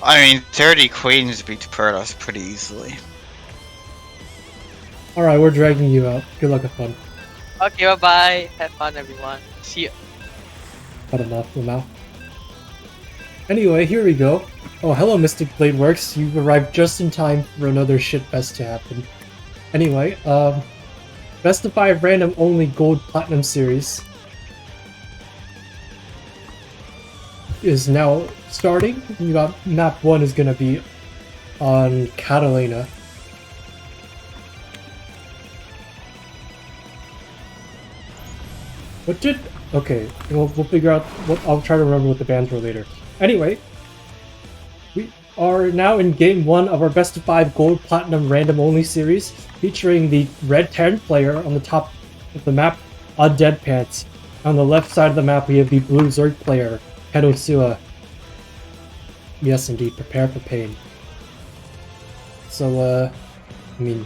I mean, 30 queens beat Protoss pretty easily. Alright, we're dragging you out. Good luck and fun. Okay, bye bye. Have fun, everyone. See you. Cut him off now. Anyway, here we go. Oh, hello, Mystic Blade Works. You've arrived just in time for another shitfest to happen. Anyway, Best of 5 random only gold platinum series is now starting. You got map 1 is gonna be on Catalina. What did... Okay, we'll figure out what... I'll try to remember what the bands were later. Anyway, we are now in game 1 of our best of 5 gold platinum random only series, featuring the red Terran player on the top of the map, UndeadPants. On the left side of the map we have the blue Zerg player, Kenosua. Yes indeed, prepare for pain. So, I mean...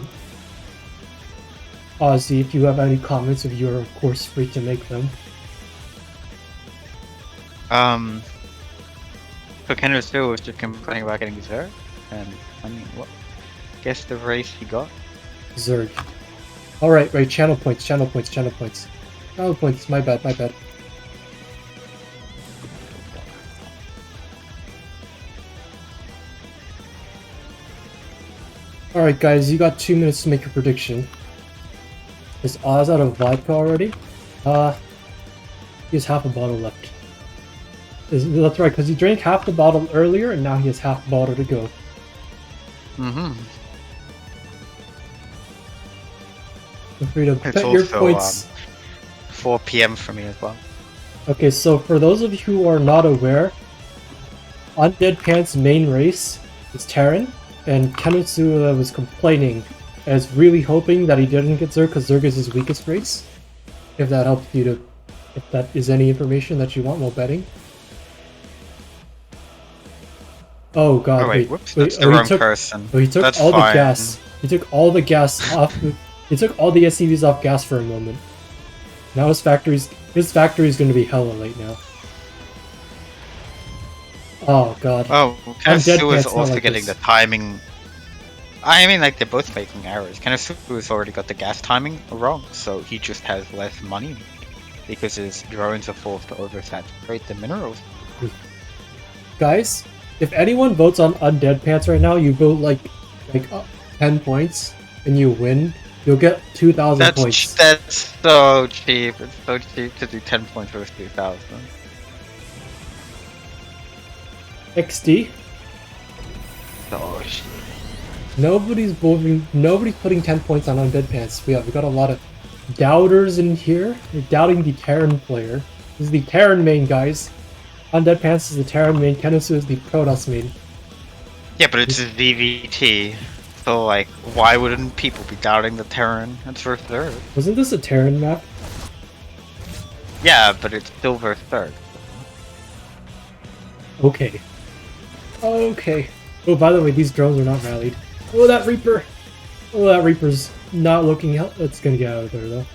Ozzy, if you have any comments, you're of course free to make them. So Kenosua was just complaining about getting Zerg, and I mean, what? Guess the race he got? Zerg. Alright, right, channel points, channel points, channel points. Channel points, my bad, my bad. Alright guys, you got 2 minutes to make your prediction. Is Oz out of vodka already? He has half a bottle left. That's right, because he drank half the bottle earlier, and now he has half the bottle to go. Mm-hmm. Feel free to It's bet your also, points. 4 PM for me as well. Okay, so for those of you who are not aware, UndeadPants' main race is Terran, and Kenosua was complaining and is really hoping that he didn't get Zerg because Zerg is his weakest race. If that helps you to... if that is any information that you want while betting. Oh god, Oh wait, whoops, that's the he wrong took, person. he took That's all fine. the gas. He took all the gas off... he took all the SCVs off gas for a moment. Now his factory's going to be hella late now. Oh god. Oh, Undead Kenosua is Pants not also like getting this. the timing. I mean, like, they're both making errors. Kenosua already got the gas timing wrong, so he just has less money because his drones are forced to oversaturate the minerals. Guys, if anyone votes on UndeadPants right now, you vote like 10 points and you win, you'll get 2,000 points. That's so cheap. It's so cheap to do 10 points versus 2,000. XD. Oh shit. Nobody's putting 10 points on UndeadPants. We got a lot of doubters in here. They're doubting the Terran player. This is the Terran main, guys. UndeadPants is the Terran main, Kenosua is the Protoss main. Yeah, but it's a VVT. So, like, why wouldn't people be doubting the Terran? It's versus third. Wasn't this a Terran map? Yeah, but it's still versus third. Okay. Okay. Oh, by the way, these drones are not rallied. Oh, that Reaper! Oh, that Reaper's not looking out. It's gonna get out of there, though.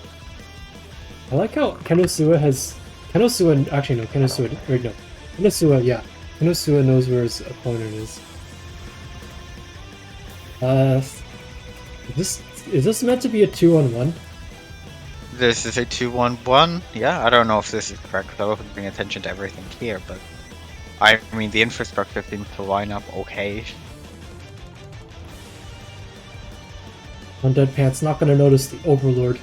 I like how Kenosua has... Kenosua... Actually, no. Kenosua... Wait, no. Kenosua, yeah. Kenosua knows where his opponent is. Is this meant to be a 2-on-1? This is a 2-1-1. Yeah, I don't know if this is correct because I wasn't paying attention to everything here, but I mean the infrastructure seems to line up okay. UndeadPants not gonna notice the Overlord.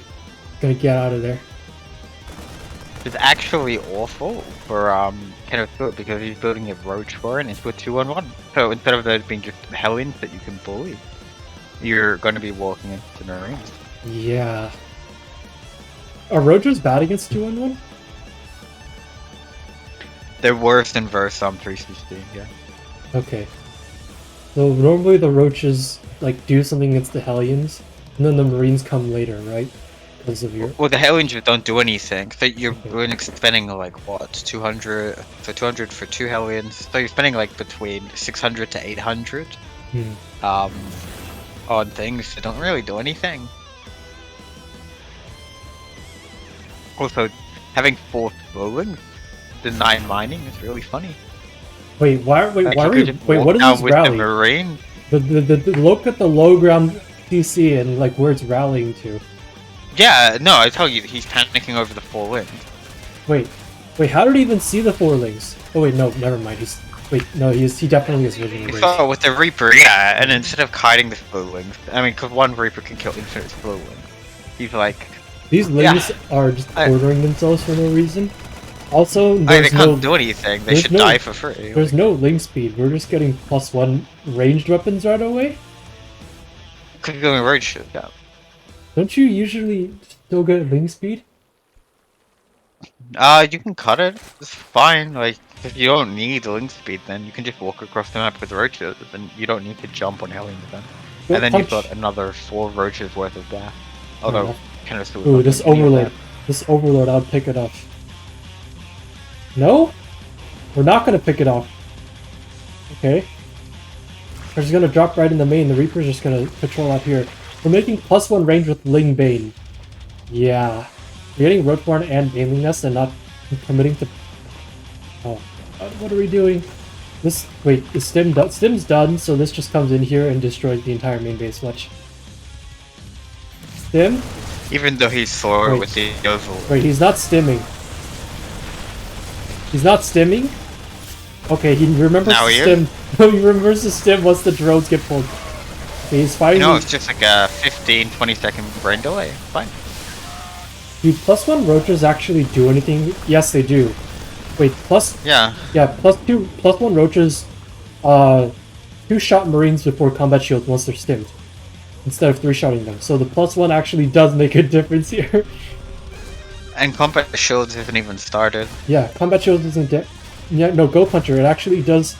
Gonna get out of there. It's actually awful for Kenosua because he's building a roach warren into a 2-on-1. So instead of those being just Hellions that you can bully, you're going to be walking into Marines. Yeah. Are Roaches bad against 2-on-1? They're worse than versus 316, yeah. Okay. So normally the Roaches like do something against the Hellions, and then the Marines come later, right? Because of your... Well, the Hellions don't do anything. So you're spending like what, 200? So 200 for 2 Hellions. So you're spending like between 600 to 800 on things that don't really do anything. Also, having 4 rolling, the 9 mining is really funny. Wait, why are Like, we? you could Wait, walk what is down this with rally? the marine. Look at the low ground PC and like where it's rallying to. Yeah, no, I tell you, he's panicking over the 4 limbs. Wait, how did he even see the 4 links? Oh wait, no, never mind. He definitely is vision He raised. saw it with the Reaper, yeah, and instead of kiting the Flowlings, I mean, because one Reaper can kill infinite Flowlings, he's like, These lings are just ordering themselves for no reason. Also, they there's can't do anything, they should die for free. There's no ling speed. We're just getting +1 ranged weapons right away. Could go in road shit, yeah. Don't you usually still get ling speed? You can cut it, it's fine, like, if you don't need link speed, then you can just walk across the map with roaches, and you don't need to jump on Hellions then. And then you've got another 4 roaches worth of gas. Although, kind of ooh, this overload. This overload, I'll pick it up. No? We're not gonna pick it up. Okay. We're just gonna drop right in the main. The Reaper's just gonna patrol out here. We're making +1 range with Ling Bane. Yeah. We're getting Roadborn and Baneling Nest and not committing to... Oh. What are we doing? Wait, is Stim done? Stim's done, so this just comes in here and destroys the entire main base. Watch. Stim? Even though he's sore with the overload. Wait, he's not stimming. He's not stimming? Okay, he remembers now to stim. He remembers to stim once the drones get pulled. Okay, he's fighting. No, it's just like a 15-20 second brain delay. Fine. Do +1 roaches actually do anything? Yes, they do. Wait, Yeah, +1 roaches, 2-shot marines before combat shields once they're stimmed, instead of 3-shotting them. So the +1 actually does make a difference here. and combat shields haven't even started. Yeah, combat shields isn't yeah, no, Go Puncher, it actually does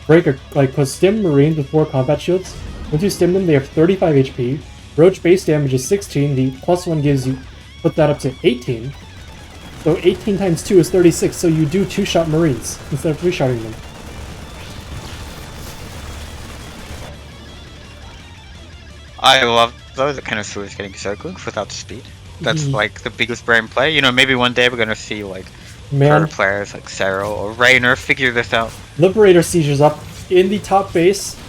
break cause stim marines before combat shields, once you stim them, they have 35 HP, roach base damage is 16, the +1 gives you, put that up to 18, so 18 times 2 is 36, so you do 2-shot marines, instead of 3-shotting them. I love though that Kenosua is getting so good without speed. That's like the biggest brain play. You know, maybe one day we're gonna see like pro players like Cero or Raynor figure this out. Liberator Siege's up in the top base.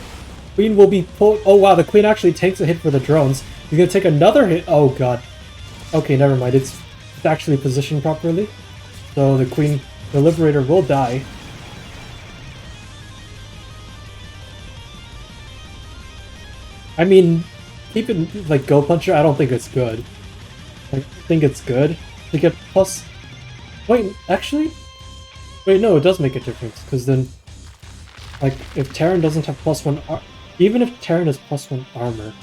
Queen will be pulled. Oh wow, the Queen actually takes a hit for the drones. He's gonna take another hit. Oh god. Okay, never mind. It's actually positioned properly. So the Liberator will die. I mean, keeping like Go Puncher, I don't think it's good. I think it's good to get plus. Wait, actually, wait, no, it does make a difference because then, like, if Terran doesn't have +1, even if Terran has +1 armor,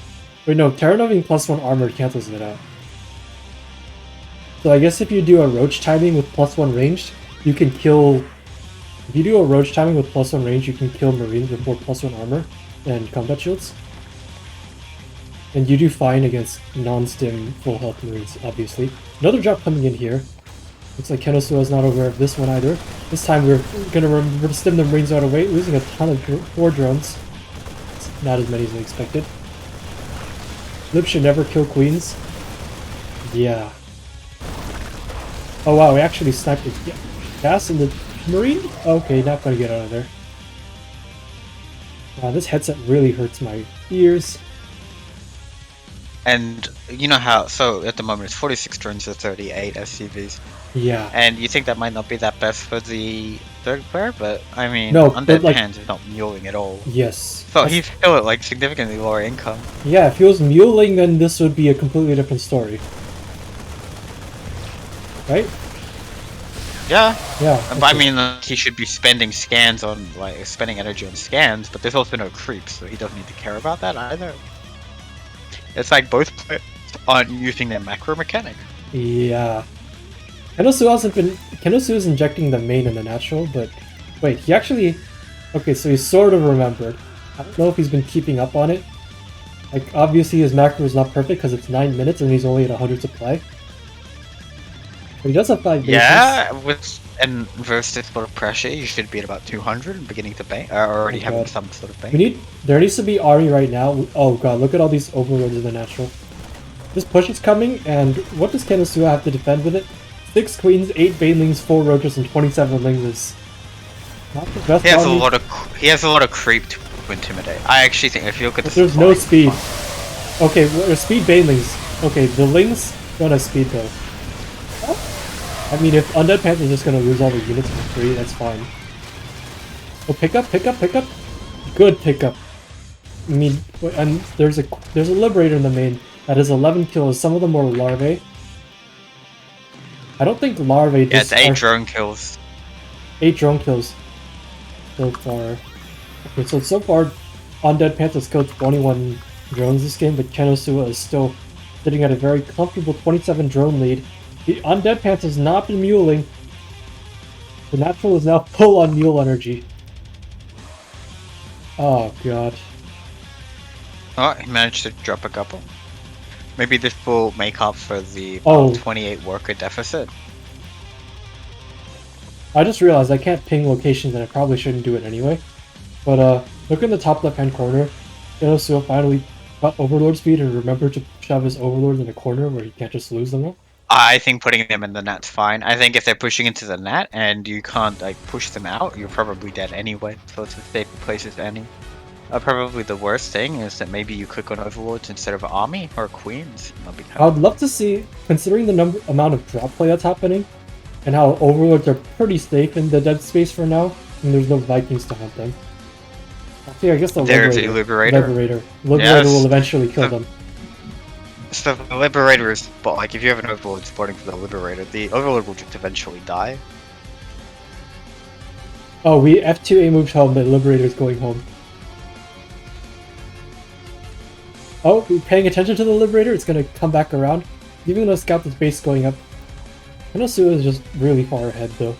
wait, no, Terran having +1 armor cancels it out. So I guess if you do a roach timing with +1 ranged, you can kill. If you do a roach timing with +1 range, you can kill Marines before +1 armor and combat shields. And you do fine against non-stim full health Marines, obviously. Another drop coming in here. Looks like Kenosua is not aware of this one either. This time we're gonna remember to stim the Marines right away, losing a ton of 4 drones. It's not as many as we expected. Lip should never kill Queens. Yeah. Oh wow, we actually sniped it. Yeah. Gas in the Marine? Okay, not gonna get out of there. Wow, this headset really hurts my ears. And you know how, so at the moment it's 46 drones to 38 SCVs. Yeah. And you think that might not be that best for the third player, but I mean, no, UndeadPants is not muling at all. Yes. So he's still at like significantly lower income. Yeah, if he was muling, then this would be a completely different story. Right? Yeah. Yeah. But I mean, he should be spending scans on, like, spending energy on scans, but there's also no creeps, so he doesn't need to care about that either. It's like both players aren't using their macro mechanic. Yeah. Kenosua is injecting the main in the natural, but wait, he actually... Okay, so he sort of remembered. I don't know if he's been keeping up on it. Like, obviously his macro is not perfect because it's 9 minutes and he's only at 100 supply. But he does have 5 bases. Yeah, and versus sort of pressure, you should be at about 200 and beginning to bang, already having some sort of bang. There needs to be Ari right now. Oh god, look at all these overlords in the natural. This push is coming, and what does Kenosua have to defend with it? 6 queens, 8 banelings, 4 roaches, and 27 lings. Not the best He has a army, lot of creep to intimidate. I actually think if you look at the but there's no supply, speed. Okay, speed banelings. Okay, the Lings don't have speed though. I mean, if UndeadPants is just gonna lose all the units for free, that's fine. Oh, pick up. Good pickup. I mean, and there's a Liberator in the main that has 11 kills. Some of them were larvae. I don't think larvae yeah, it's just 8 are drone kills. 8 drone kills so far. Okay, so far, UndeadPants has killed 21 drones this game, but Kenosua is still sitting at a very comfortable 27 drone lead. The UndeadPants has not been muling. The natural is now full on mule energy. Oh god. Oh, he managed to drop a couple. Maybe this will make up for the 28 worker deficit. I just realized I can't ping locations and I probably shouldn't do it anyway. But look in the top left hand corner. Kenosua finally got Overlord speed and remembered to shove his Overlords in a corner where he can't just lose them all. I think putting them in the net's fine. I think if they're pushing into the net and you can't like push them out, you're probably dead anyway. So it's as safe a place as any. Probably the worst thing is that maybe you click on Overlords instead of Army or Queens. That'll be I would love to see, considering the amount of drop play that's happening, and how Overlords are pretty safe in the dead space for now, and there's no Vikings to hunt them. Actually, I guess the There's a Liberator Yes. will eventually kill them. So the Liberator is, but like if you have an Overlord spawning for the Liberator, the Overlord will just eventually die. Oh, we F2A moved home, the Liberator's going home. Oh, we're paying attention to the Liberator, it's gonna come back around. Even though Scout this base going up. Kenosua is just really far ahead though.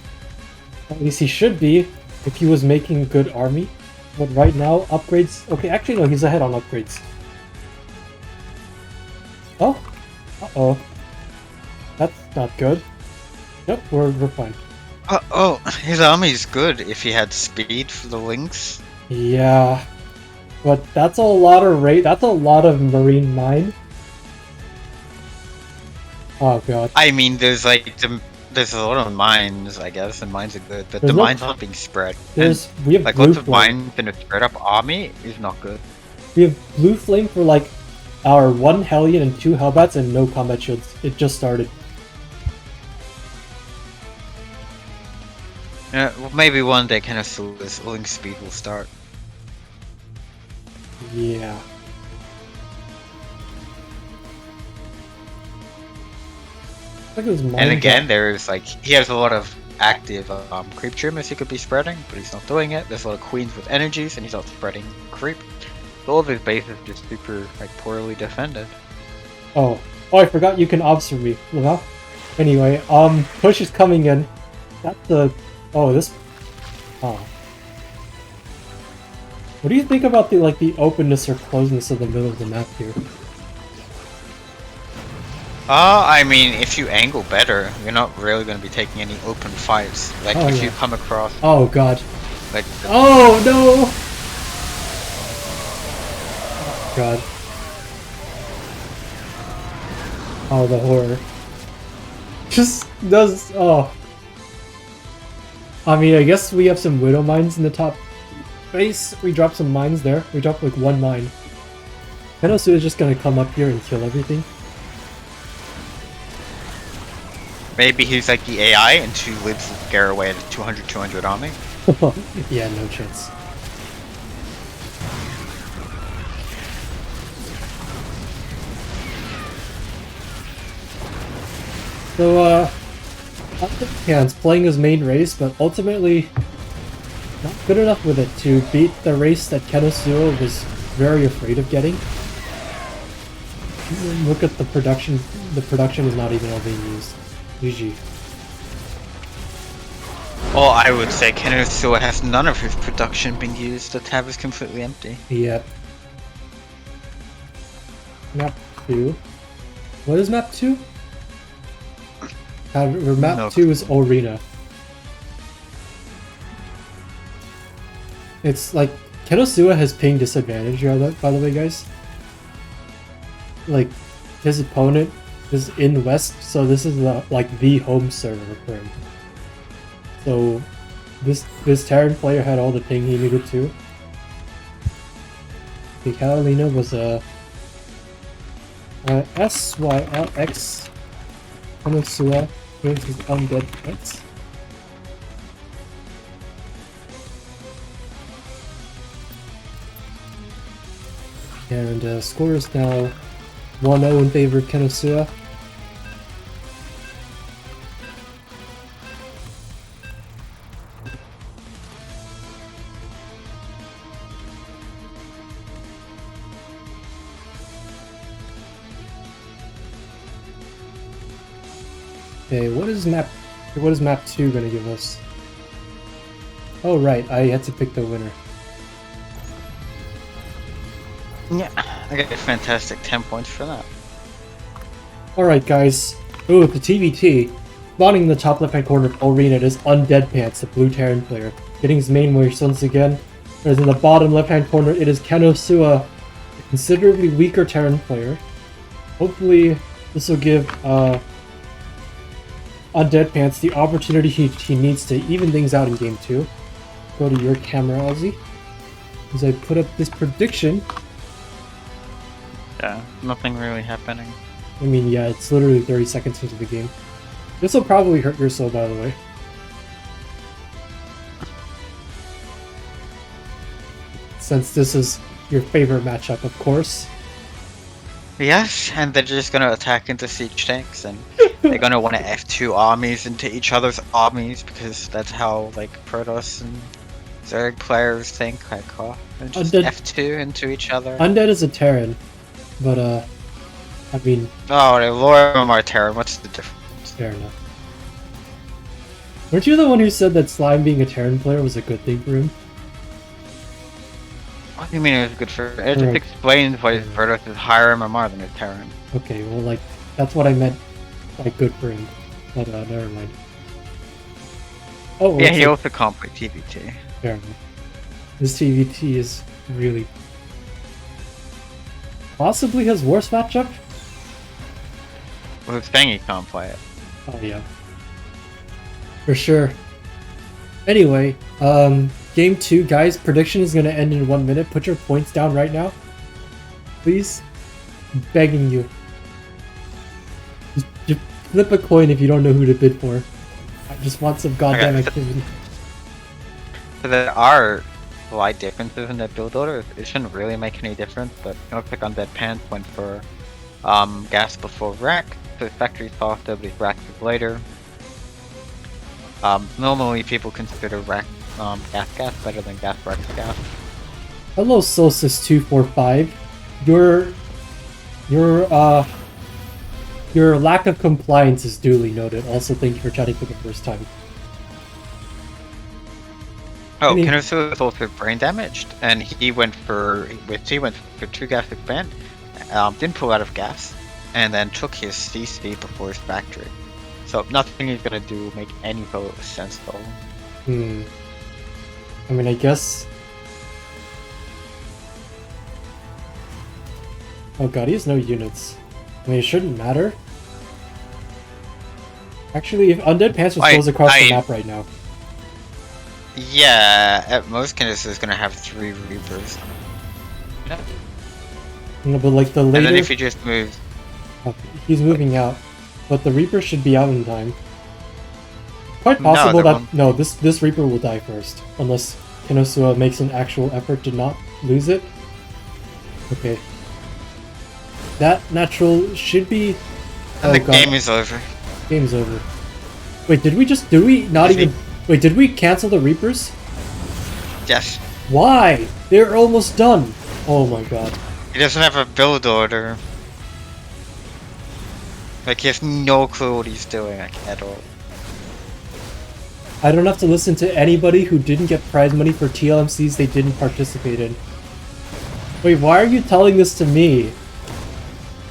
At least he should be, if he was making good army. But right now, upgrades... Okay, actually no, he's ahead on upgrades. Oh? Uh-oh. That's not good. Nope, we're fine. Oh, his army's good if he had speed for the links. Yeah. But that's a lot of that's a lot of marine mine. Oh god. I mean, there's like there's a lot of mines, I guess, and mines are good, but There's the no- mines aren't being spread. We have Like blue lots of flame. mines in a spread up army is not good. We have blue flame for like our 1 Hellion and 2 Hellbats and no combat shields. It just started. Yeah, well, maybe one day Kennesua's link speed will start. Yeah. Look at this mine And again, drop. there's like he has a lot of active creep trimmers he could be spreading, but he's not doing it. There's a lot of queens with energies, and he's not spreading creep. So all of his base is just super like poorly defended. Oh, I forgot you can observe me. Well, anyway, push is coming in. That's the... Oh, this... Oh. What do you think about the openness or closeness of the middle of the map here? I mean, if you angle better, you're not really going to be taking any open fights. Like if you come across, Oh god. like, Oh no! Oh, god. Oh, the horror. Just does... Oh. I mean, I guess we have some Widow mines in the top base. We dropped some mines there. We dropped like 1 mine. Kenosua is just gonna come up here and kill everything. maybe he's like the AI and 2 libs will scare away at 200 army. Yeah, no chance. So, UndeadPants playing his main race, but ultimately not good enough with it to beat the race that Kenosua was very afraid of getting. Look at the production. The production is not even all being used. GG. Well, I would say Kenosua has none of his production being used. The tab is completely empty. Yep. Map 2. What is map 2? Map No 2 is Arena. It's like, Kenosua has ping disadvantage here, by the way, guys. Like, his opponent is in West, so this is like the home server for him. So, This Terran player had all the ping he needed to. The Catalina was a SYLX Kenosua versus UndeadPants. And score is now 1-0 in favor of Kenosua. Okay, what is map 2 gonna give us? Oh right, I had to pick the winner. Yeah, I got a fantastic 10 points for that. Alright guys, ooh, the TVT. Spawning in the top left hand corner of Arena is UndeadPants, the blue Terran player, getting his main wish once again. Whereas in the bottom left hand corner it is Kenosua, a considerably weaker Terran player. Hopefully this will give UndeadPants the opportunity he needs to even things out in game 2. Go to your camera, Ozzy. As I put up this prediction. Yeah, nothing really happening. I mean, yeah, it's literally 30 seconds into the game. This will probably hurt your soul, by the way. Since this is your favorite matchup, of course. Yes, and they're just gonna attack into siege tanks, and they're gonna want to F2 armies into each other's armies, because that's how, like, Protoss and Zerg players think, like, oh, and just Undead- F2 into each other. Undead is a Terran, but, I mean, Oh, the Lorem are Terran, what's the difference? fair enough. Weren't you the one who said that Slime being a Terran player was a good thing for him? What do you mean it was good for? It just Correct. explains why Protoss is higher MMR than a Terran. Okay, well, like, that's what I meant, like, good for him. But, never mind. Oh, well, Yeah, it's he like- also can't play TVT. fair enough. This TVT is really... possibly his worst matchup? Well, who's saying he can't play it? Oh, yeah. For sure. Anyway, game 2, guys, prediction is gonna end in 1 minute. Put your points down right now. Please. I'm begging you. Just flip a coin if you don't know who to bid for. I just want some goddamn Okay. activity. So there are slight differences in the build order. It shouldn't really make any difference, but it looks like UndeadPants went for gas before rack, so factory faster, but rack is later. Normally people consider rack gas better than gas. Hello, Solstice245. Your lack of compliance is duly noted. Also, thank you for chatting for the first time. Oh, I mean- Kenosua was also brain damaged, and he went for 2 gas expand, didn't pull out of gas, and then took his CC before his factory. So nothing he's gonna do will make any sense though. I mean, I guess... oh god, he has no units. I mean, it shouldn't matter. Actually, if UndeadPants just goes across the map right now. Yeah, at most Kenosua is gonna have 3 Reapers. No, but like the later... And then if he just moves... okay, he's moving out. But the Reaper should be out in time. Quite possible they that... won't. no, this Reaper will die first. Unless Kenosua makes an actual effort to not lose it. Okay. That natural should be... And oh the god, game is over. game's over. Wait, did we not Is he- even... wait, did we cancel the Reapers? Yes. Why? They're almost done. Oh my god. He doesn't have a build order. Like, he has no clue what he's doing, like, at all. I don't have to listen to anybody who didn't get prize money for TLMCs they didn't participate in. Wait, why are you telling this to me?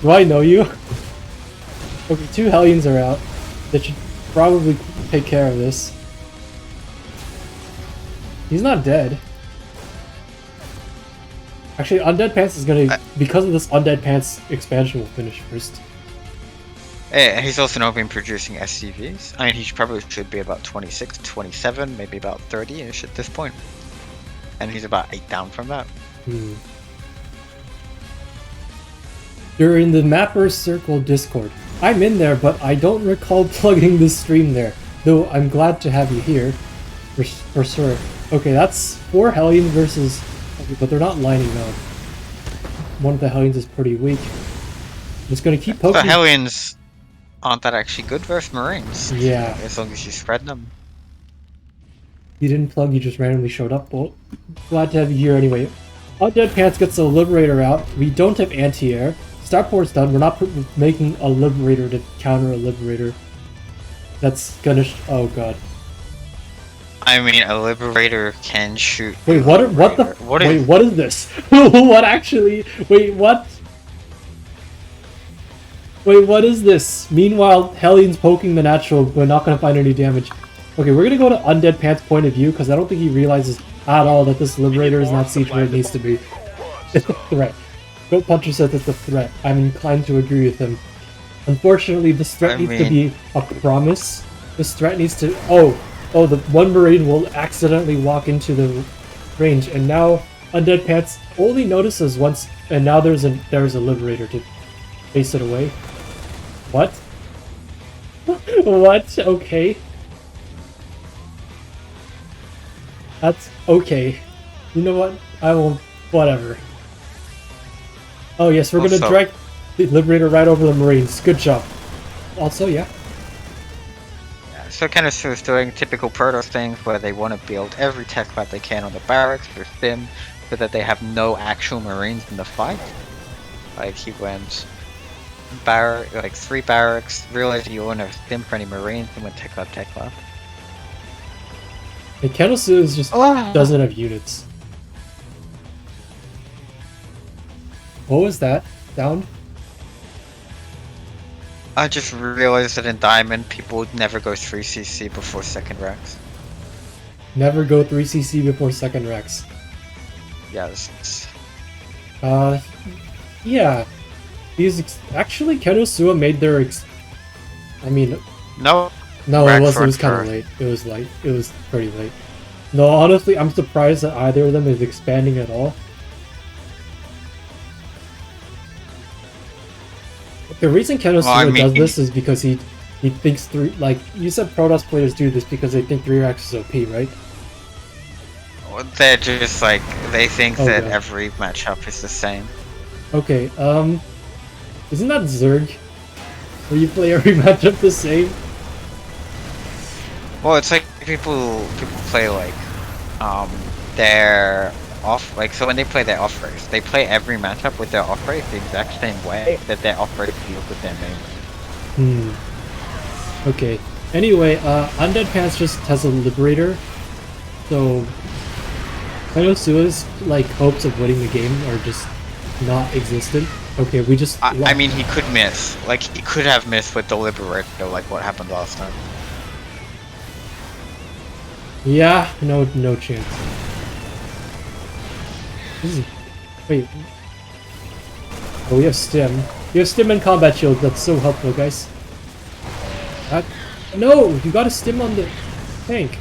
Do I know you? Okay, 2 Hellions are out. They should probably take care of this. He's not dead. Actually, UndeadPants is gonna... because of this, UndeadPants expansion will finish first. And he's also not been producing SCVs. I mean, he probably should be about 26, 27, maybe about 30-ish at this point. And he's about 8 down from that. Hmm. You're in the Mapper Circle Discord. I'm in there, but I don't recall plugging the stream there. Though I'm glad to have you here. For sure. Okay, that's 4 Hellions versus... Okay, but they're not lining up. One of the Hellions is pretty weak. It's gonna keep The poking... Hellions aren't that actually good versus Marines. Yeah. As long as you spread them. You didn't plug, you just randomly showed up. Well, glad to have you here anyway. UndeadPants gets a Liberator out. We don't have anti-air. Starport's done. We're not making a Liberator to counter a Liberator. That's gonna... oh god. I mean, a Liberator can shoot... Wait, what the... wait, what is this? What actually... wait, what? Wait, what is this? Meanwhile, Hellion's poking the natural, but not gonna find any damage. Okay, we're gonna go to UndeadPants' point of view, because I don't think he realizes at all that this Liberator is not siege where it needs to be. It's a threat. Goat Puncher says it's a threat. I'm inclined to agree with him. Unfortunately, this threat needs to be a promise. This threat needs to... oh, the one Marine will accidentally walk into the range, and now UndeadPants only notices once, and now there's a Liberator to face it away. What? What? Okay. That's okay. You know what? I will... whatever. Oh yes, we're gonna drag the Liberator right over the Marines. Good job. Also, yeah. So Kenosua is doing typical Protoss things where they want to build every tech lab they can on the barracks for Stim, so that they have no actual Marines in the fight. Like he went like 3 barracks, realized you won't have Stim for any Marines, and went tech lab. And Kenosua is just doesn't have units. What was that? Down? I just realized that in Diamond, people would never go 3cc before 2nd Rex. Never go 3cc before 2nd Rex. Yes. Yeah. Actually, Kenosua made their I mean... No, it was kind of late. It was late. It was pretty late. No, honestly, I'm surprised that either of them is expanding at all. The reason Kenosua does this is because he thinks like you said, Protoss players do this because they think 3Rex is OP, right? They're just like they think that every matchup is the same. Okay, isn't that Zerg? Where you play every matchup the same? Well, it's like people play like their off, like, so when they play their off race, they play every matchup with their off race the exact same way that their off race deals with their main race. Okay. Anyway, UndeadPants just has a Liberator, so Kenosua's like hopes of winning the game are just not existent. Okay, we just... I mean, he could miss. Like, he could have missed with the Liberator, like what happened last time. Yeah, no chance. Wait. Oh, we have Stim. We have Stim and Combat Shield. That's so helpful, guys. No! You got a Stim on the tank.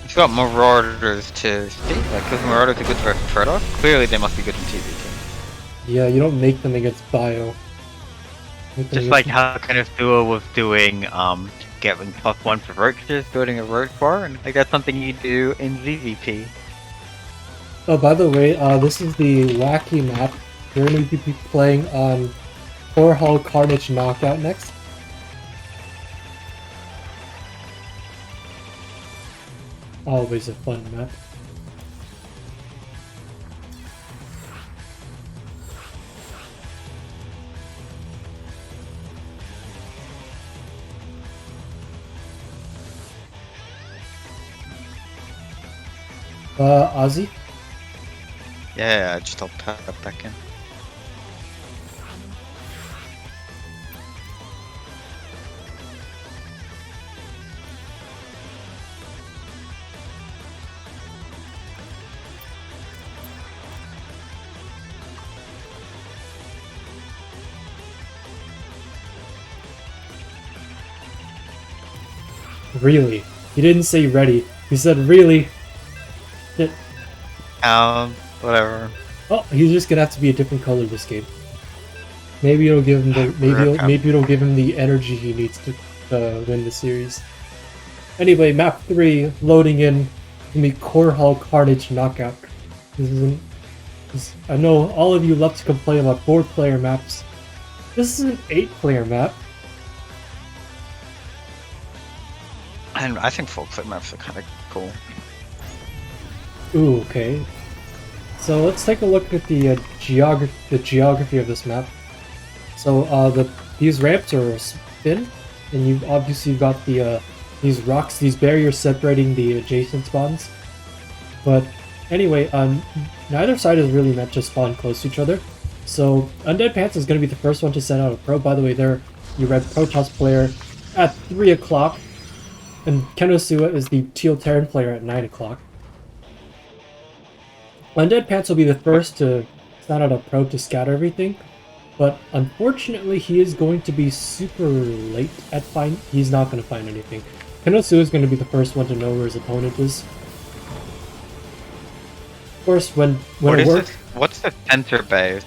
It's got Marauders to see. Like, because Marauders are good for Protoss, clearly they must be good in TVT. Yeah, you don't make them against Bio. Just like how Kenosua was doing, getting +1 for roaches, building a roach bar, and like that's something you do in ZVP. Oh, by the way, this is the wacky map. We're going to be playing on Core Hall Carnage Knockout next. Always a fun map. Ozzy? Yeah, just I'll pop back in. Really. He didn't say ready. He said really. Shit. Whatever. Oh, he's just gonna have to be a different color this game. Maybe it'll give him the maybe it'll give him the energy he needs to win the series. Anyway, map 3 loading in gonna be Core Hall Carnage Knockout. I know all of you love to complain about 4-player maps. This is an 8-player map. And I think 4-player maps are kind of cool. Ooh, okay. So let's take a look at the geography of this map. So these ramps are a spin, and you've obviously got these rocks, these barriers separating the adjacent spawns. But anyway, neither side is really meant to spawn close to each other. So UndeadPants is going to be the first one to send out a probe. By the way, there you read Protoss player at 3 o'clock, and Kenosua is the Teal Terran player at 9 o'clock. UndeadPants will be the first to send out a probe to scatter everything, but unfortunately he is going to be super late at he's not going to find anything. Kenosua is going to be the first one to know where his opponent is. Of course, when it works... What's the center base?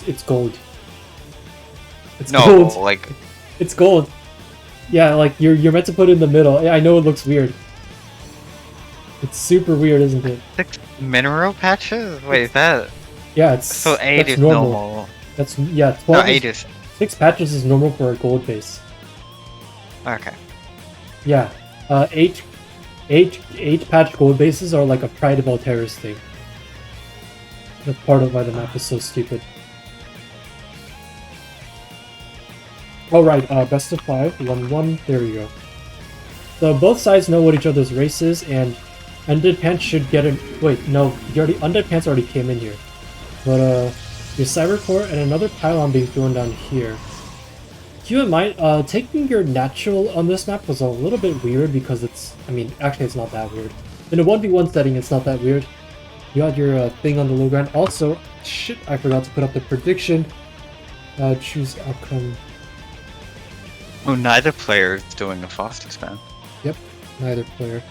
It's gold. It's no, gold. Like... It's gold. Yeah, like, you're meant to put it in the middle. I know it looks weird. It's super weird, isn't it? 6 mineral patches? Wait, is that... Yeah, it's... So 8 is normal. normal. That's... Yeah, 12 no, 8 is... 6 patches is normal for a gold base. Okay. Yeah. 8 patch gold bases are like a Pride of Alteris thing. That's part of why the map is so stupid. Alright, best of 5, 1-1, there we go. So both sides know what each other's race is, and UndeadPants should get it. Wait, no, UndeadPants already came in here. But your Cybercore and another pylon being thrown down here. Keep in mind, taking your natural on this map was a little bit weird because it's, I mean, actually it's not that weird. In a 1v1 setting, it's not that weird. You got your thing on the low ground. Also, shit, I forgot to put up the prediction. Choose outcome. Oh, neither player is doing a fast expand. Yep, neither player.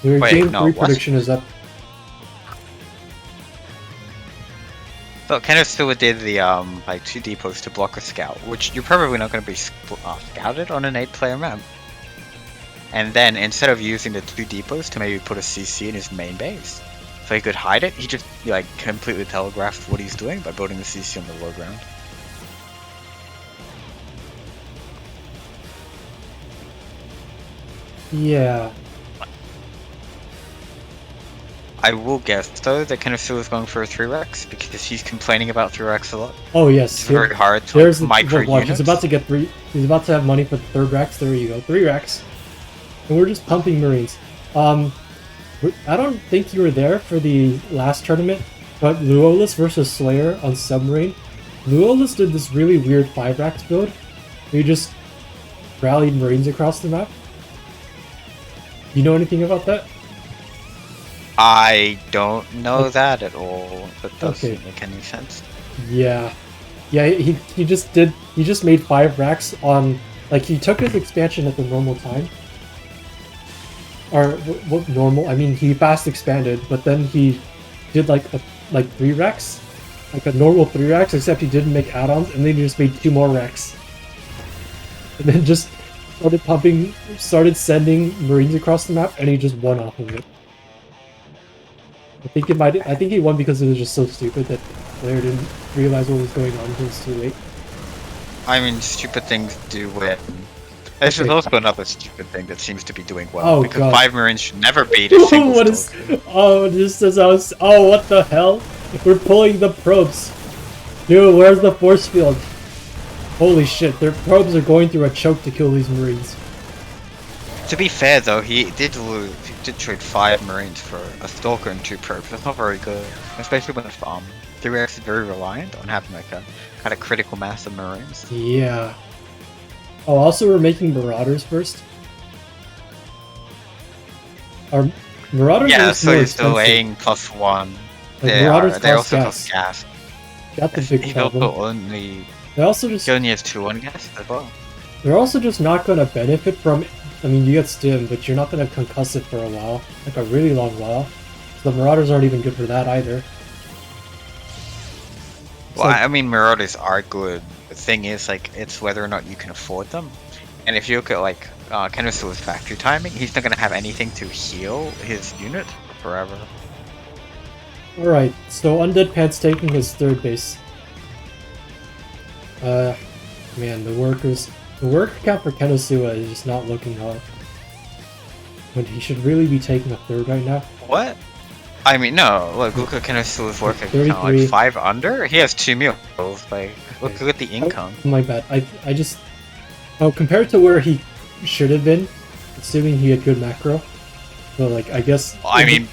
Your Wait, game no, 3 what? prediction is up. So Kenosua did the like 2 depots to block a scout, which you're probably not going to be scouted on an 8-player map. And then instead of using the 2 depots to maybe put a CC in his main base, so he could hide it, he just like completely telegraphed what he's doing by building the CC on the low ground. Yeah. I will guess though that Kenosua is going for a 3-Rex because he's complaining about 3-Rex a lot. Oh yes. It's very hard to There's micro watch, units. he's about to get 3. He's about to have money for the 3rd Rex. There you go, 3 Rex. And we're just pumping Marines. I don't think you were there for the last tournament, but Luolus versus Slayer on Submarine. Luolus did this really weird 5 Rex build. Where he just rallied Marines across the map. You know anything about that? I don't know that at all. That doesn't make any sense. Yeah. Yeah, he just made 5 racks on, like, he took his expansion at the normal time. Or what normal? I mean, he fast expanded, but then he did like 3 racks, like a normal 3 racks, except he didn't make add-ons, and then he just made 2 more racks. And then just started sending Marines across the map, and he just won off of it. I think he won because it was just so stupid that the player didn't realize what was going on until it was too late. I mean, stupid things do win. This is also another stupid thing that seems to be doing well, Oh, because God. 5 Marines should never beat a single What is? stalker. Oh, just as I was. Oh, what the hell? We're pulling the probes. Dude, where's the force field? Holy shit! Their probes are going through a choke to kill these Marines. To be fair though, he did lose. He did trade 5 Marines for a Stalker and 2 probes. That's not very good, especially when 3X is very reliant on having like a kind of critical mass of Marines. Yeah. Oh, also we're making Marauders first. Our Marauders Yeah, are so more he's expensive. delaying +1. Like, They Marauders they cost also gas. cost gas. Got the big He problem. also only They also just he only has 2 on gas as well. They're also just not going to benefit from I mean, you get stim, but you're not gonna concuss it for a while, like a really long while. So the Marauders aren't even good for that either. Well, I mean, Marauders are good. The thing is, like, it's whether or not you can afford them. And if you look at, like, Kenusua's factory timing, he's not going to have anything to heal his unit forever. Alright, so UndeadPants taking his third base. Man, the worker count for Kenosua is just not looking hot. When he should really be taking a third right now. What? I mean, no, look at Kenusua's worker count, 33. like 5 under? He has 2 meals, like, look at the income. Oh, my bad, I just... Oh, compared to where he should have been, assuming he had good macro, so like, I guess... Well, I mean,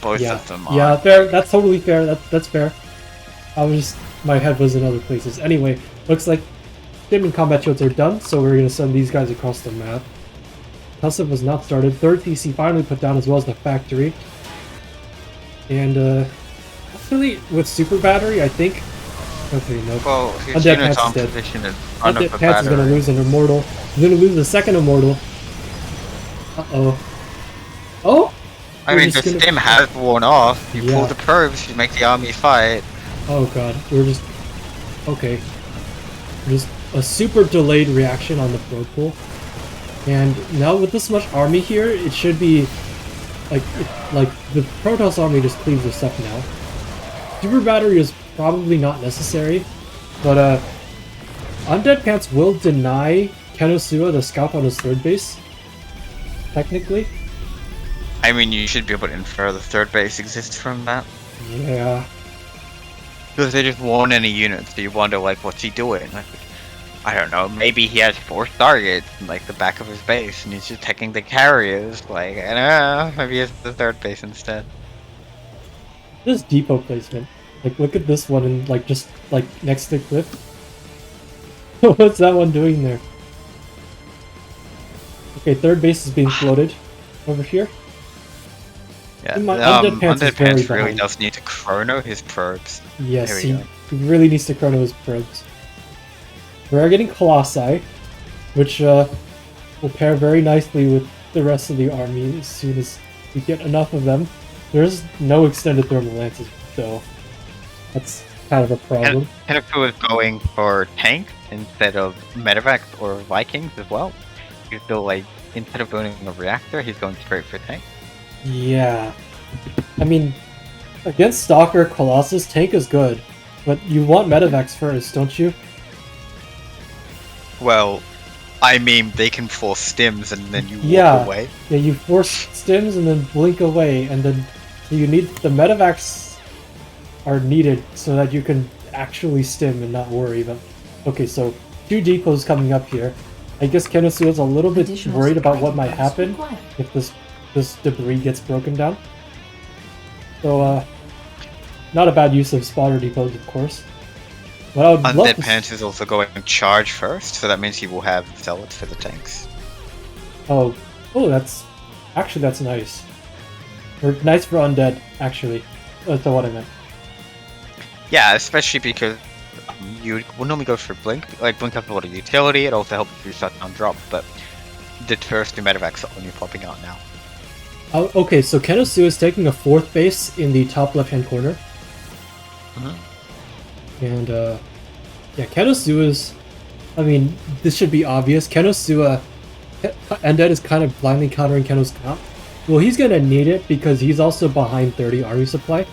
both of them are. Yeah, fair, that's totally fair, that's fair. I was just... My head was in other places. Anyway, looks like Stim and combat shields are done, so we're gonna send these guys across the map. Tussif was not started. Third PC finally put down as well as the factory. And, actually, with Super Battery, I think... Okay, nope. Well, his UndeadPants unit's on is dead. position in front of the UndeadPants is gonna battery. lose an Immortal. He's gonna lose the second Immortal. Uh-oh. Oh? I We're mean, just the gonna- stim has worn off. You Yeah. pull the probes, you make the army fight. Oh god, we're just... Okay. Just a super delayed reaction on the probe pool. And now with this much army here, it should be... Like the Protoss army just cleaves this up now. Super Battery is probably not necessary, but UndeadPants will deny Kenosua the scout on his third base. Technically. I mean, you should be able to infer the third base exists from that. Yeah. Because they just won't any units, so you wonder, like, what's he doing? Like, I don't know, maybe he has 4 targets in, like, the back of his base, and he's just taking the carriers, like, I don't know, maybe he has the third base instead. This depot placement. Like, look at this one and, like, just, like, next to the cliff. What's that one doing there? Okay, third base is being floated over here. Yeah, And my UndeadPants is very UndeadPants really behind. does need to chrono his probes. Yes, There we go. he really needs to chrono his probes. We are getting Colossi, which will pair very nicely with the rest of the army as soon as we get enough of them. There's no extended thermal lances, though. That's kind of a problem. Kenosua is going for tank instead of medevacs or Vikings as well. He's still, like, instead of building a reactor, he's going straight for tank. Yeah. I mean, against Stalker, Colossus, tank is good. But you want medevacs first, don't you? Well, I mean, they can force stims and then you Yeah. walk away. Yeah, you force stims and then blink away, and then you need the medevacs are needed so that you can actually stim and not worry about. Okay, so 2 depots coming up here. I guess Kenosua is a little bit Additional worried about supply what might depots happen required. if this debris gets broken down. So not a bad use of spotter depots, of course. But I would love to UndeadPants is also going to charge first, so that means he will have zealots for the tanks. Oh, that's nice. Or nice for undead, actually. That's what I meant. Yeah, especially because you would normally go for Blink. Like, Blink has a lot of utility, it also helps you shut down drop, but the first 2 medevacs are only popping out now. Oh, okay, so Kenosua is taking a 4th base in the top left-hand corner. And, yeah, Kenosua's... I mean, this should be obvious. Kenosua... Undead is kind of blindly countering Keno's comp. Well, he's gonna need it because he's also behind 30 army supply.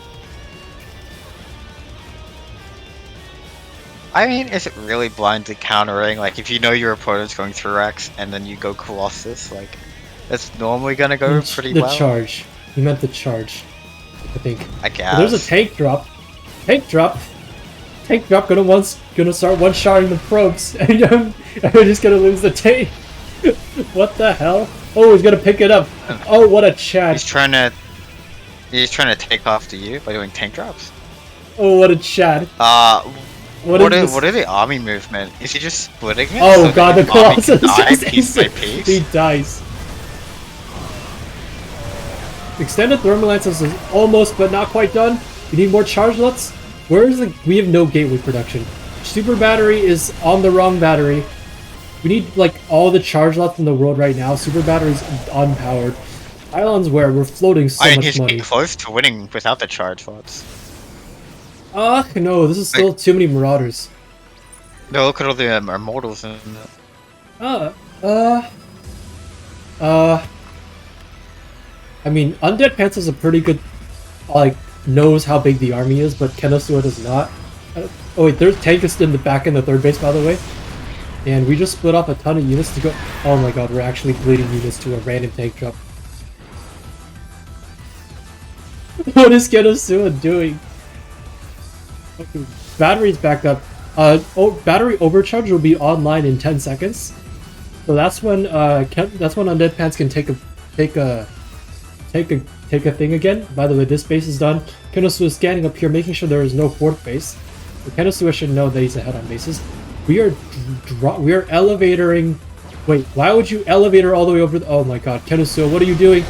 I mean, is it really blindly countering? Like, if you know your opponent's going through Rex and then you go Colossus, like, that's normally gonna go pretty The well. charge. He meant the charge, I think. I guess. But there's a tank drop. Tank drop. Tank drop gonna start one-shotting the probes, and we're just gonna lose the tank. What the hell? Oh, he's gonna pick it up. Oh, what a Chad. He's trying to take after you by doing tank drops. Oh, what a Chad. What is this? are the army movement? Is he just splitting it? Oh so god, the that your army can Colossus die just piece by he piece? dies. Extended thermal lances is almost but not quite done. You need more charge nuts. Where is the... We have no gateway production. Super battery is on the wrong battery. We need like all the charge lots in the world right now. Super batteries unpowered. Islands where we're floating so much he's money. getting close to winning without the charge lots. No, this is still too many marauders. No, look at all the immortals in it. I mean, UndeadPants is a pretty good, like, knows how big the army is, but Kenosua does not. Oh wait, there's tank is in the back in the third base, by the way. And we just split off a ton of units to go. Oh my god, we're actually bleeding units to a random tank drop. What is Kenosua doing? Okay, battery's back up. Battery overcharge will be online in 10 seconds. So that's when UndeadPants can take a thing again. By the way, this base is done. Kenosua is scanning up here, making sure there is no fourth base. So Kenosua should know that he's ahead on bases. We are elevatoring. Wait, why would you elevator all the way over? Oh my god, Kenosua, what are you doing?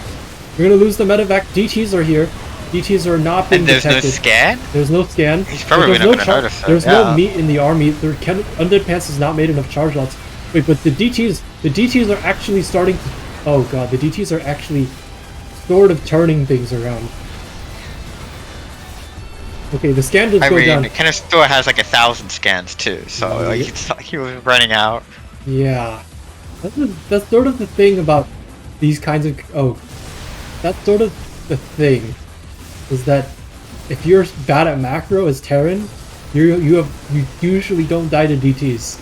You're gonna lose the medevac. DTs are here. DTs are not being detected. And there's no scan? There's no scan. He's probably not gonna notice that. There's no meat in the army. UndeadPants has not made enough charge lots. Wait, but the DTs are actually starting to... Oh god, the DTs are actually sort of turning things around. Okay, the scan did go down. Kenosua has like 1,000 scans too, so like, he was running out. Yeah. That's sort of the thing about these kinds of... Oh. That's sort of the thing. Is that if you're bad at macro as Terran, you usually don't die to DTs.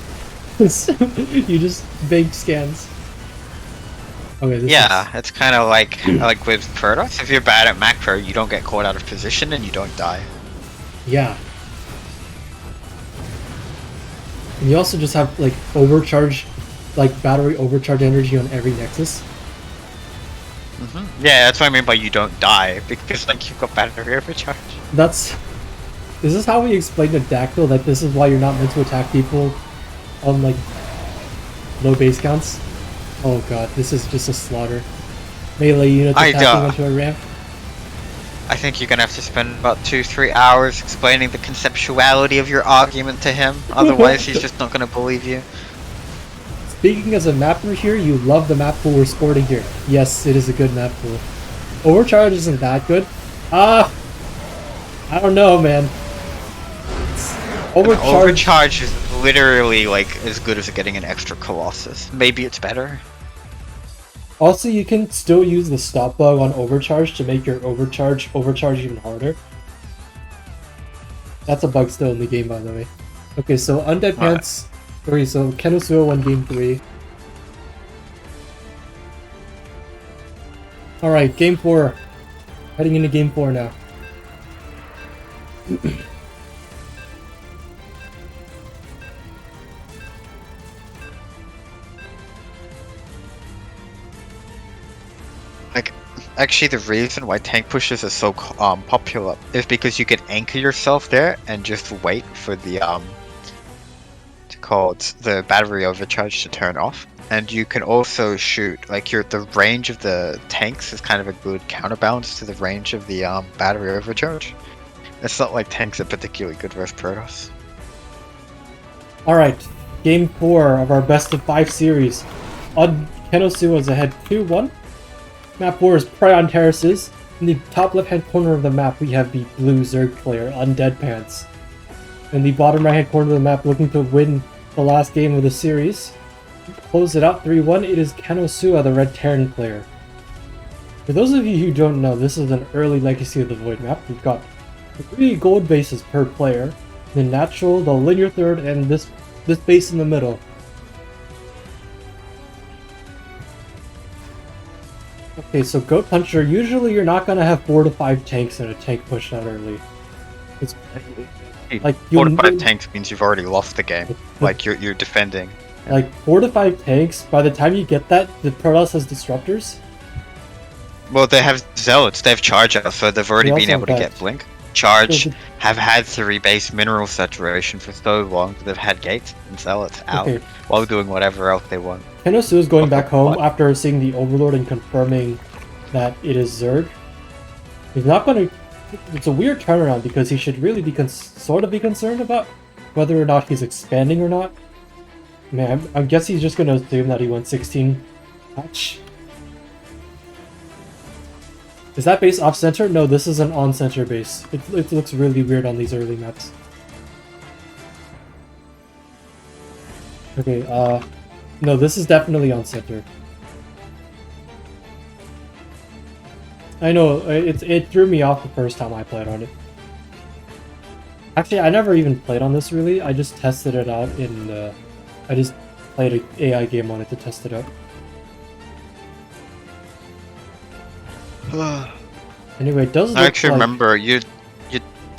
You just bank scans. Okay, it's kind of like with Protoss. If you're bad at macro, you don't get caught out of position and you don't die. Yeah. And you also just have like overcharge, like battery overcharge energy on every nexus. Yeah, that's what I mean by you don't die, because like you've got battery overcharge. This is how we explain to Dactyl that this is why you're not meant to attack people on like low base counts. Oh god, this is just a slaughter. Melee units attacking onto a ramp. I think you're gonna have to spend about 2-3 hours explaining the conceptuality of your argument to him, otherwise he's just not gonna believe you. Speaking as a mapper here, you love the map pool we're sporting here. Yes, it is a good map pool. Overcharge isn't that good. I don't know, man. Overcharge is literally like as good as getting an extra Colossus. Maybe it's better. Also, you can still use the stop bug on overcharge to make your overcharge even harder. That's a bug still in the game, by the way. Okay, so UndeadPants. Okay, so Kenosua won game 3. Alright, game 4. Heading into game 4 now. Actually, the reason why tank pushes are so popular is because you can anchor yourself there and just wait for the the battery overcharge to turn off, and you can also shoot like the range of the tanks is kind of a good counterbalance to the range of the battery overcharge. It's not like tanks are particularly good versus Protoss. All right, game 4 of our best of 5 series. Kenosua is ahead 2-1. Map 4 is Prion Terraces. In the top left-hand corner of the map, we have the blue Zerg player, UndeadPants. In the bottom right-hand corner of the map, looking to win the last game of the series. Close it out 3-1, it is Kenosua, the red Terran player. For those of you who don't know, this is an early Legacy of the Void map. We've got 3 gold bases per player. The natural, the linear third, and this base in the middle. Okay, so Goat Puncher, usually you're not gonna have 4 to 5 tanks in a tank push out early. It's like 4 to 5 tanks means you've already lost the game. Like you're defending. Like 4 to 5 tanks, by the time you get that, the Protoss has disruptors. Well, they have zealots, they have charge out, so they've already been able to get blink. Charge, have had 3 base mineral saturation for so long that they've had gates and zealots out while doing whatever else they want. Kenosua is going back home after seeing the Overlord and confirming that it is Zerg. He's not going to... It's a weird turnaround because he should really be sort of be concerned about whether or not he's expanding or not. Man, I guess he's just gonna assume that he won 16 match. Is that base off center? No, this is an on center base. It looks really weird on these early maps. Okay, no, this is definitely on center. I know, it threw me off the first time I played on it. Actually, I never even played on this really. I just tested it out in I just played an AI game on it to test it out. Anyway, it does look I actually like... remember you'd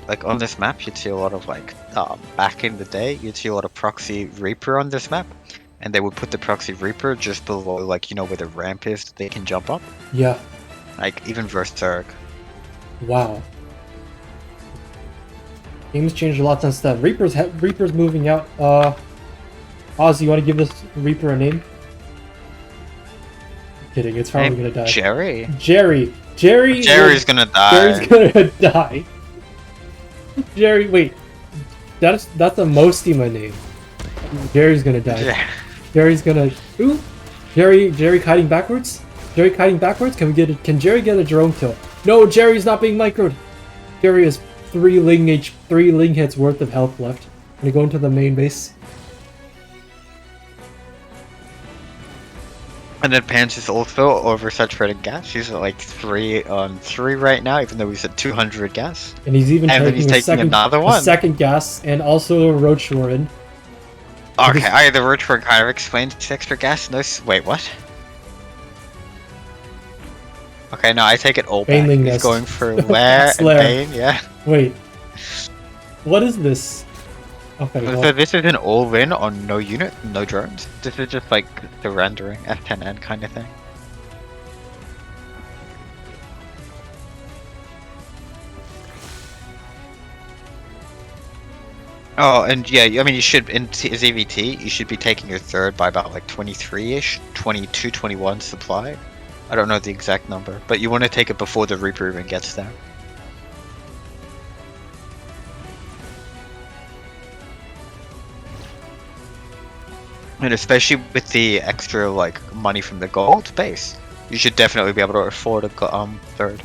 like on this map you'd see a lot of like back in the day you'd see a lot of proxy Reaper on this map, and they would put the proxy Reaper just below like where the ramp is that they can jump up. Yeah. Like even Berserk. Wow. Game's changed a lot since then. Reaper's moving out. Oz, you want to give this Reaper a name? I'm kidding, it's probably gonna die. Jerry. Jerry's gonna die. Jerry's gonna die. Jerry, wait. That's a Mostima name. Jerry's gonna die. Yeah. Jerry's gonna... Ooh! Jerry kiting backwards? Jerry kiting backwards? Can Jerry get a drone kill? No, Jerry's not being microed! Jerry has 3 ling hits worth of health left. Gonna go into the main base. UndeadPants is also oversaturated gas. He's at like 3 on 3 right now, even though he's at 200 gas. And he's even he's taking another one. a second gas, and also a Roach Warren. Okay, the Roach Warren kind of explains the extra gas. No, wait, what? Okay, no, I take it all back. Baneling He's nest. going for Lair and Lair. Bane, yeah. Wait. What is this? Okay, well, So this is an all-in on no unit, no drones. This is just like the rendering F10N kind of thing. Oh, and yeah, I mean, you should, in ZVT, you should be taking your third by about like 23-ish, 22, 21 supply. I don't know the exact number, but you want to take it before the Reaper even gets there. And especially with the extra like money from the gold base, you should definitely be able to afford a third.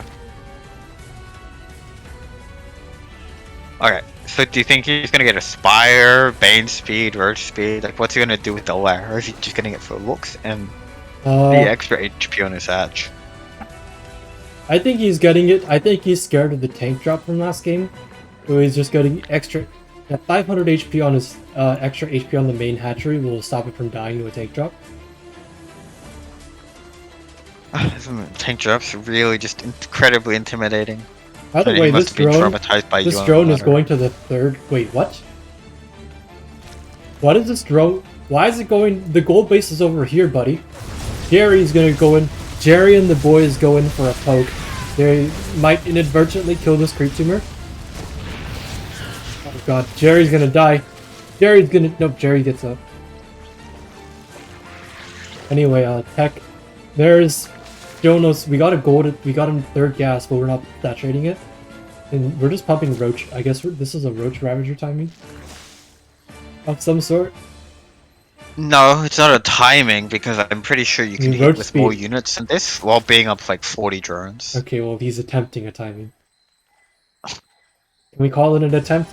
Okay, so do you think he's gonna get a Spire, Bane speed, Roach speed? Like, what's he gonna do with the Lair? Or is he just getting it for looks and the extra HP on his hatch? I think he's getting it. I think he's scared of the tank drop from last game. So he's just getting extra... That 500 HP on his extra HP on the main hatchery will stop it from dying to a tank drop. Tank drops are really just incredibly intimidating. By the way, this drone is going to the third... Wait, what? What is this drone? Why is it going... The gold base is over here, buddy. Jerry's gonna go in. Jerry and the boys go in for a poke. They might inadvertently kill this creep tumor. Oh god, Jerry's gonna die. Nope, Jerry gets up. Anyway, tech. There's Jonas. We got him third gas, but we're not saturating it. And we're just pumping Roach. I guess this is a Roach Ravager timing of some sort. No, it's not a timing, because I'm pretty sure you can hit with speed. more units than this while being up like 40 drones. Okay, well, he's attempting a timing. Can we call it an attempt?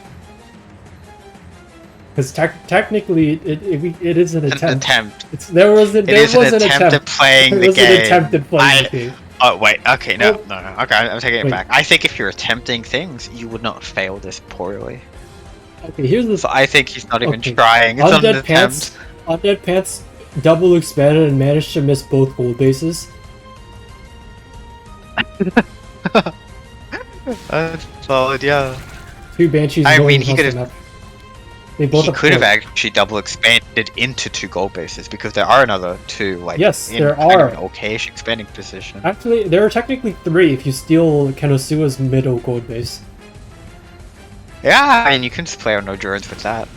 Because technically, it is an attempt. There was an attempt at playing the game. An attempt at playing the game. Oh wait, okay, no. Okay, I'm taking it back. I think if you're attempting things, you would not fail this poorly. Okay, here's the... So I think he's not even trying. It's UndeadPants double expanded and managed to miss both gold bases. That's solid, yeah. 2 Banshees. I mean, he could have. He could have actually double expanded into 2 gold bases, because there are another 2, like, yes, in there kind are of an okayish expanding position. Actually, there are technically 3 if you steal Kenosua's middle gold base. Yeah, and you can just play on no drones with that.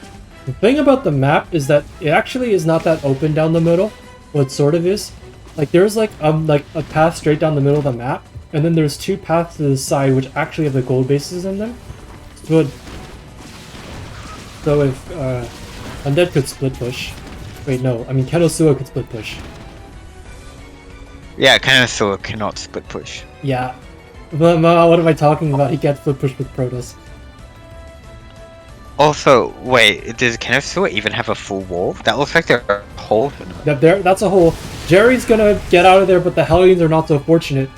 The thing about the map is that it actually is not that open down the middle. Well, it sort of is. Like, there's like a path straight down the middle of the map, and then there's 2 paths to the side which actually have the gold bases in them. So if Undead could split push. Wait, no. I mean, Kenosua could split push. Yeah, Kenosua cannot split push. Yeah. But what am I talking about? He can't split push with Protoss. Also, wait, does Kenosua even have a full wall? That looks like there are holes in it. That's a hole. Jerry's gonna get out of there, but the Hellions are not so fortunate.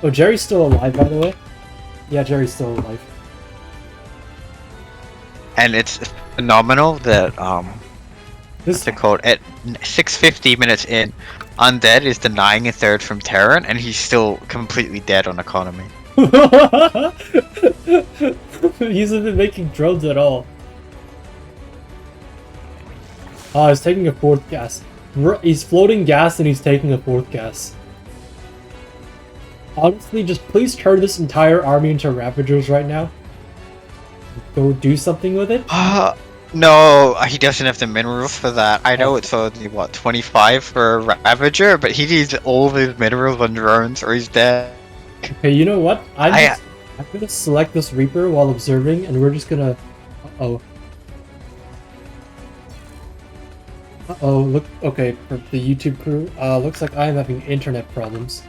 Oh, Jerry's still alive, by the way. Yeah, Jerry's still alive. And it's phenomenal that what's it called? At 650 minutes in, Undead is denying a third from Terran, and he's still completely dead on economy. He hasn't been making drones at all. Oh, he's taking a fourth gas. He's floating gas and he's taking a fourth gas. Honestly, just please turn this entire army into Ravagers right now. Go do something with it. No, he doesn't have the minerals for that. I know it's only, what, 25 for a Ravager, but he needs all of his minerals on drones or he's dead. Okay, you know what? I'm gonna select this Reaper while observing, and we're just gonna... Uh-oh. Uh-oh, look... Okay, for the YouTube crew, looks like I'm having internet problems.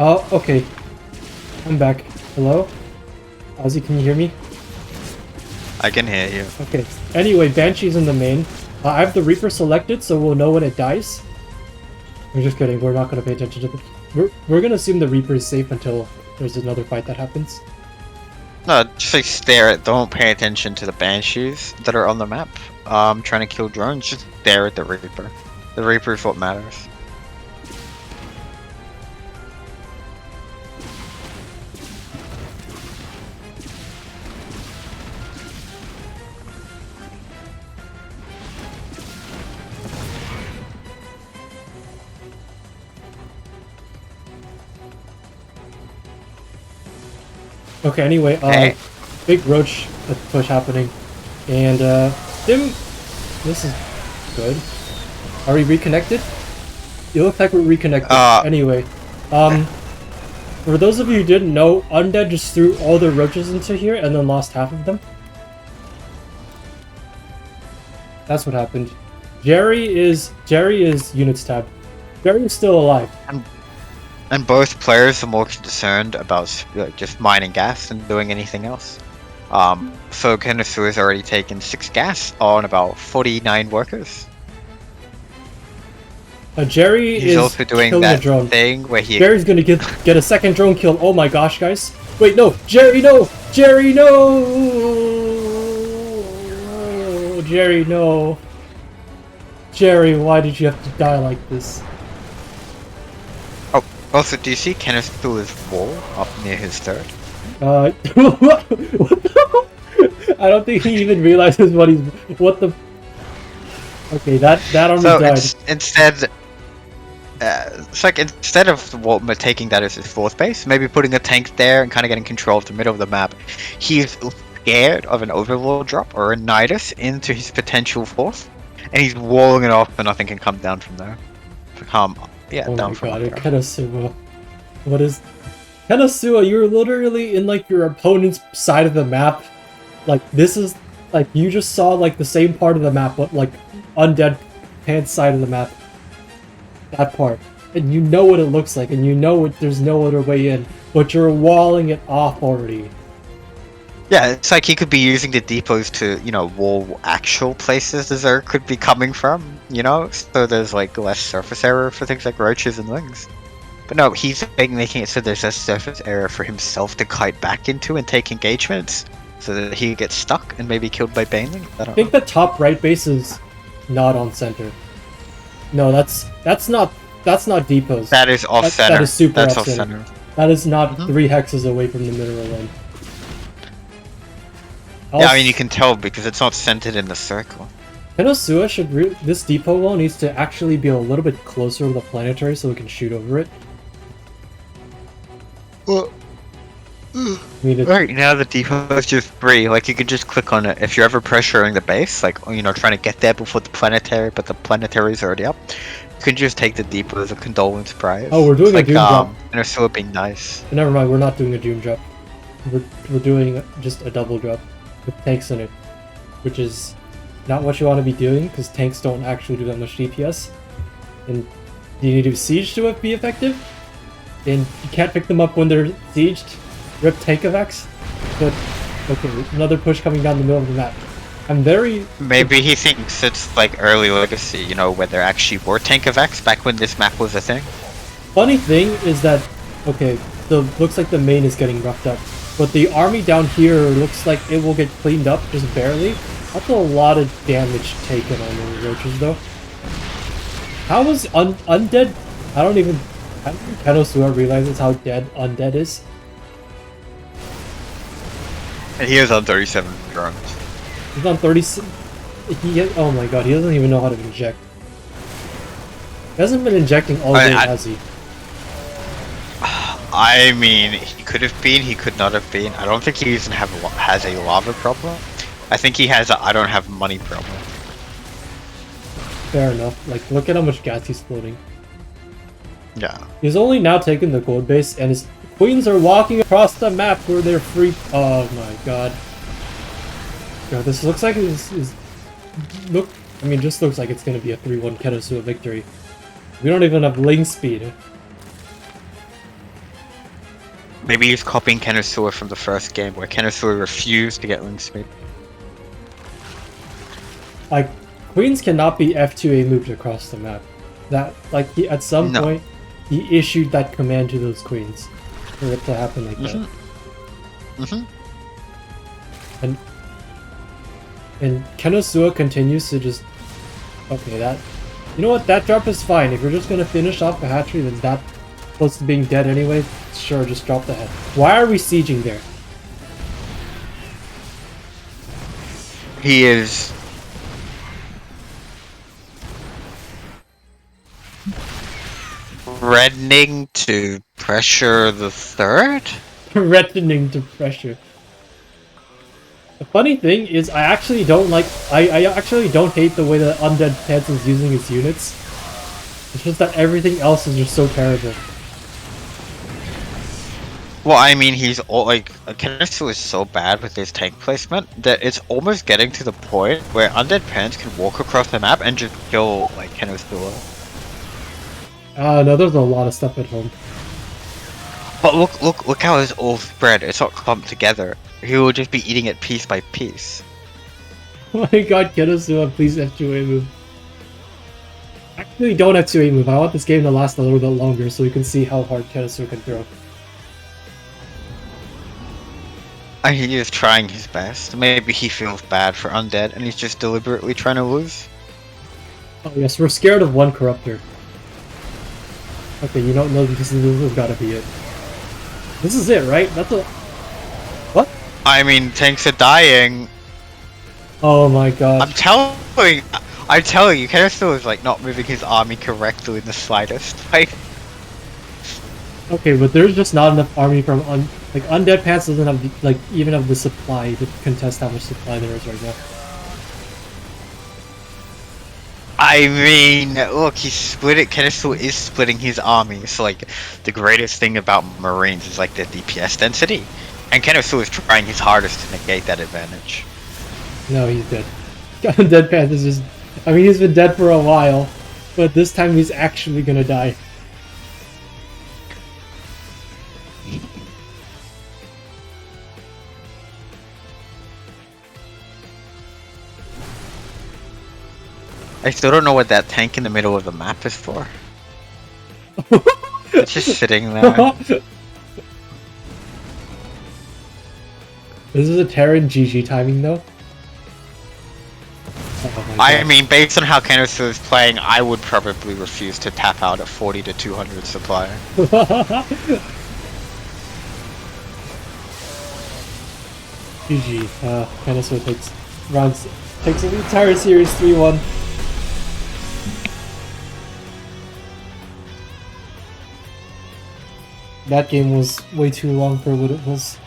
Oh, okay. I'm back. Hello? Ozzy, can you hear me? I can hear you. Okay. Anyway, Banshee's in the main. I have the Reaper selected, so we'll know when it dies. I'm just kidding. We're not going to pay attention to the... We're going to assume the Reaper is safe until there's another fight that happens. No, just like stare at, don't pay attention to the Banshees that are on the map. Trying to kill drones, just stare at the Reaper. The Reaper is what matters. Okay, anyway, big roach push happening. And, Dim, this is good. Are we reconnected? It looks like we're reconnected. Anyway, for those of you who didn't know, Undead just threw all their roaches into here and then lost half of them. That's what happened. Jerry is units tab. Jerry is still alive. And both players are more concerned about just mining gas than doing anything else. So Kenosua has already taken 6 gas on about 49 workers. He's is also doing that thing where he... Jerry's gonna get a second drone kill. Oh my gosh, guys. Wait, no! Jerry, no! Jerry, no! Jerry, no! Jerry, why did you have to die like this? Also, do you see Kenosua wall up near his third? What the I don't think he even realizes what the... Okay, that army died. Instead... it's like, instead of taking that as his fourth base, maybe putting a tank there and kind of getting control of the middle of the map, he's scared of an overlord drop or a nidus into his potential fourth, and he's walling it off and nothing can come down from there. Yeah, oh down my from god, there. Kenosua. What is... Kenosua, you're literally in, like, your opponent's side of the map. Like, this is... Like, you just saw, like, the same part of the map, but, like, UndeadPants side of the map. That part. And you know what it looks like, and you know there's no other way in, but you're walling it off already. Yeah, it's like he could be using the depots to, you know, wall actual places the Zerg could be coming from, you know? So there's, like, less surface area for things like roaches and wings. But no, he's making it so there's a surface area for himself to kite back into and take engagements, so that he gets stuck and maybe killed by Baneling. I think the top right base is not on center. No, that's not depots. That is off center. That is super That's off center. That is not 3 hexes away from the mineral line. Yeah, I mean you can tell because it's not centered in the circle. Kenosua this depot wall needs to actually be a little bit closer to the planetary so we can shoot over it. Well, I mean, it's, Right now the default is just free. Like you could just click on it if you're ever pressuring the base, like trying to get there before the planetary, but the planetary's already up. You can just take the depot as a condolence prize. oh, we're doing It's a like Doom drop. Kenosua being nice. Never mind, we're not doing a Doom drop. We're doing just a double drop with tanks in it, which is not what you want to be doing because tanks don't actually do that much DPS. And you need to siege to be effective, and you can't pick them up when they're sieged. Rip tank effects. But okay, another push coming down the middle of the map. I'm very Maybe he thinks it's like early legacy, where there actually were tank effects back when this map was a thing. funny thing is that okay, the looks like the main is getting roughed up, but the army down here looks like it will get cleaned up just barely. That's a lot of damage taken on the roaches though. How was undead? I don't think Kenosua realizes how dead undead is. And he is on 37 drones. He's on 30. Oh my god, he doesn't even know how to inject. He hasn't been injecting all day, has he? I mean, he could have been, he could not have been. I don't think he even has a lava problem. I think he has a I don't have money problem. Fair enough. Like, look at how much gas he's floating. Yeah. He's only now taken the gold base, and his queens are walking across the map where they're free. Oh my god. God, this looks like just looks like it's gonna be a 3-1 Kenosua victory. We don't even have link speed. Maybe he's copying Kenosua from the first game, where Kenosua refused to get link speed. Like, queens cannot be F2A moved across the map. That, like, at some point, he issued that command to those queens for it to happen like that. And Kenosua continues to just... Okay, that... You know what? That drop is fine. If you're just gonna finish off the hatchery, then that close to being dead anyway, sure, just drop the head. Why are we sieging there? He is... threatening to pressure the third? Threatening to pressure. The funny thing is, I actually don't like... I actually don't hate the way that UndeadPants is using his units. It's just that everything else is just so terrible. Well, I mean, he's all like... Kenosua is so bad with his tank placement that it's almost getting to the point where UndeadPants can walk across the map and just kill, like, Kenosua. No, there's a lot of stuff at home. But look how it's all spread. It's not clumped together. He will just be eating it piece by piece. Oh my god, Kenosua, please F2A move. Actually, don't F2A move. I want this game to last a little bit longer so we can see how hard Kenosua can throw. He is trying his best. Maybe he feels bad for Undead and he's just deliberately trying to lose. Oh yes, we're scared of one Corruptor. Okay, you don't know this has gotta be it. This is it, right? That's a... What? I mean, tanks are dying. Oh my god. I'm telling you, Kenosua is like not moving his army correctly in the slightest. Like, okay, but there's just not enough army from UndeadPants doesn't have even have the supply to contest how much supply there is right now. I mean, look, he's splitting. Kenosua is splitting his army. So like, the greatest thing about Marines is like their DPS density, and Kenosua is trying his hardest to negate that advantage. No, he's dead. UndeadPants is just... I mean, he's been dead for a while, but this time he's actually gonna die. I still don't know what that tank in the middle of the map is for. It's just sitting there. This is a Terran GG timing though. Oh I mean, based on how Kenosua is playing, I would probably refuse to tap out at 40 to 200 supply. GG. Kenosua takes the entire series 3-1. That game was way too long for what it was.